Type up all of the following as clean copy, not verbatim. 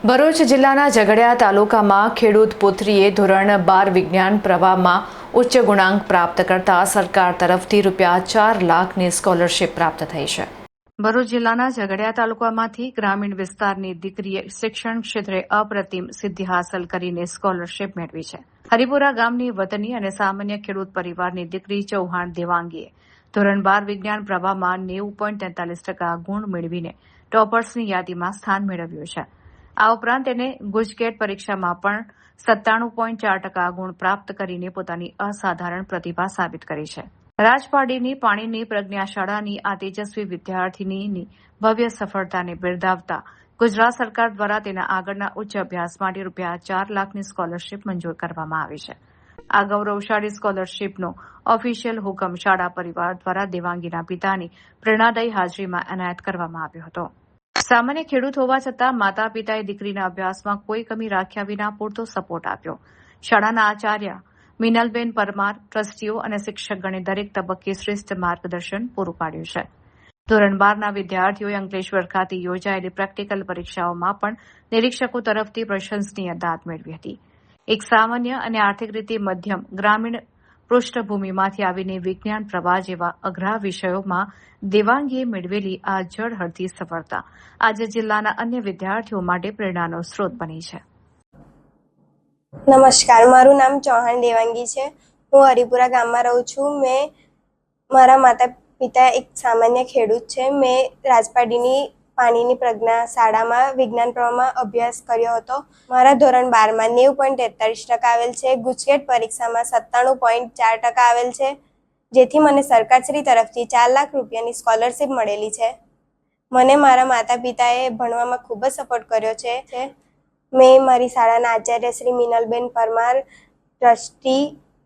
ભરૂચ જિલ્લાના ઝઘડિયા તાલુકામાં ખેડૂત પુત્રીએ ધોરણ 12 વિજ્ઞાન પ્રવાહમાં ઉચ્ચ ગુણાંક પ્રાપ્ત કરતા સરકાર તરફથી ₹4 લાખની સ્કોલરશીપ પ્રાપ્ત થઈ છે। ભરૂચ જિલ્લાના ઝઘડિયા તાલુકામાંથી ગ્રામીણ વિસ્તારની દીકરીએ શિક્ષણ ક્ષેત્રે અપ્રતિમ સિદ્ધિ હાંસલ કરીને સ્કોલરશીપ મેળવી છે। હરિપુરા ગામની વતની અને સામાન્ય ખેડૂત પરિવારની દીકરી ચૌહાણ દેવાંગીએ ધોરણ 12 વિજ્ઞાન પ્રવાહમાં 90.43% ગુણ મેળવીને ટોપર્સની યાદીમાં સ્થાન મેળવ્યું છે। આ ઉપરાંત તેને ગુજકેટ પરીક્ષામાં પણ 97.4% ગુણ પ્રાપ્ત કરીને પોતાની અસાધારણ પ્રતિભા સાબિત કરી છે। રાજપારડીની પાણીની પ્રજ્ઞા શાળાની આ તેજસ્વી વિદ્યાર્થીનીની ભવ્ય સફળતાને બિરદાવતા ગુજરાત સરકાર દ્વારા તેના આગળના ઉચ્ચ અભ્યાસ માટે ₹4 લાખની સ્કોલરશીપ મંજૂર કરવામાં આવી છે। આ ગૌરવશાળી સ્કોલરશીપનો ઓફિશિયલ હુકમ શાળા પરિવાર દ્વારા દેવાંગીના પિતાની પ્રેરણાદાયી હાજરીમાં એનાયત કરવામાં આવ્યો હતો। સામાન્ય ખેડૂત હોવા છતાં માતા પિતાએ દીકરીના અભ્યાસમાં કોઈ કમી રાખ્યા વિના પૂરતો સપોર્ટ આપ્યો। શાળાના આચાર્ય મિનલબેન પરમાર, ટ્રસ્ટીઓ અને શિક્ષકગણે દરેક તબક્કે શ્રેષ્ઠ માર્ગદર્શન પૂરું પાડ્યું છે। ધોરણ 12ના વિદ્યાર્થીઓએ અંકલેશ્વર ખાતે યોજાયેલી પ્રેક્ટિકલ પરીક્ષાઓમાં પણ નિરીક્ષકો તરફથી પ્રશંસનીય દાદ મેળવી હતી। એક સામાન્ય અને આર્થિક રીતે મધ્યમ ગ્રામીણ પૃષ્ઠભૂમિમાંથી આવીને વિજ્ઞાન પ્રવાહ જેવા અઘરા વિષયોમાં દેવાંગીએ મેળવેલી આ ઝળહળતી સફળતા આજે જિલ્લાના અન્ય વિદ્યાર્થીઓ માટે પ્રેરણાનો સ્ત્રોત બની છે। નમસ્કાર, મારું નામ ચૌહાણ દેવાંગી છે। હું હરિપુરા ગામમાં રહું છું। મારા માતા પિતા એક સામાન્ય ખેડૂત છે। મેં રાજપારડીની પાણીની પ્રજ્ઞા શાળામાં વિજ્ઞાન પ્રવાહમાં અભ્યાસ કર્યો હતો। મારા ધોરણ 12માં 90.43% આવેલ છે। ગુજકેટ પરીક્ષામાં 97.4% આવેલ છે, જેથી મને સરકારશ્રી તરફથી ₹4 લાખની સ્કોલરશીપ મળેલી છે। મને મારા માતા પિતાએ ભણવામાં ખૂબ જ સપોર્ટ કર્યો છે। મેં મારી શાળાના આચાર્ય શ્રી મિનલબેન પરમાર, ટ્રસ્ટી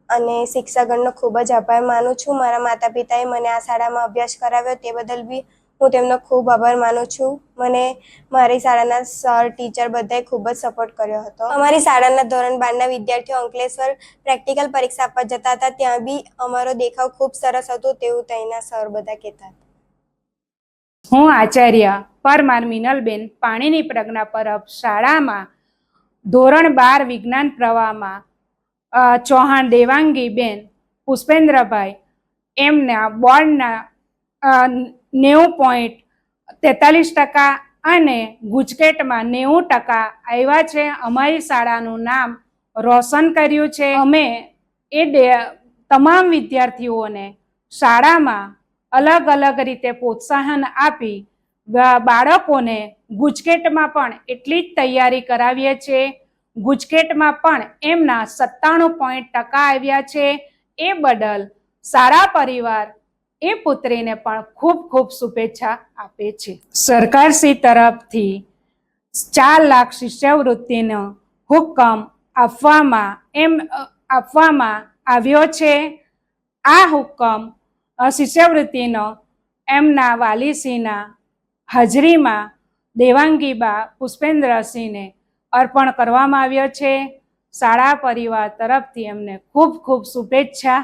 અને શિક્ષકગણનો ખૂબ જ આભાર માનું છું। મારા માતા પિતાએ મને આ શાળામાં અભ્યાસ કરાવ્યો તે બદલ બી હું તેમનો ખૂબ આભાર માનું છું। મને મારી શાળાના સર, ટીચર બધાએ ખૂબ જ સપોર્ટ કર્યો હતો। અમારી શાળાના ધોરણ 12ના વિદ્યાર્થીઓ અંકલેશ્વર પ્રેક્ટિકલ પરીક્ષા આપવા જતા હતા, ત્યાં બી અમારો દેખાવ ખૂબ સરસ હતો તેવું ત્યાંના સર બધા કહેતા હતા। હું આચાર્ય પરમાર મિનલબેન પાણીની પ્રજ્ઞા પરબ શાળામાં ધોરણ 12 વિજ્ઞાન પ્રવાહમાં ચૌહાણ દેવાંગી બેન પુષ્પેન્દ્રભાઈ એમના બોર્ડના 90.43% અને ગુજકેટમાં 90% આવ્યા છે। અમારી શાળાનું નામ રોશન કર્યું છે। અમે તમામ વિદ્યાર્થીઓને શાળામાં અલગ અલગ રીતે પ્રોત્સાહન આપી બાળકોને ગુજકેટમાં પણ એટલી જ તૈયારી કરાવીએ છીએ। ગુજકેટમાં પણ એમના 97% આવ્યા છે। એ બદલ સારા પરિવાર એ પુત્રીને પણ ખૂબ ખૂબ શુભેચ્છા આપે છે। સરકારશ્રી તરફથી 4 લાખ શિષ્યવૃત્તિનો હુકમ આપવામાં આવ્યો છે। આ હુકમ શિષ્યવૃત્તિનો એમના વાલીશ્રીના હાજરીમાં દેવાંગીબા પુષ્પેન્દ્રસિંહને અર્પણ કરવામાં આવ્યો છે। શાળા પરિવાર તરફથી એમને ખૂબ ખૂબ શુભેચ્છા।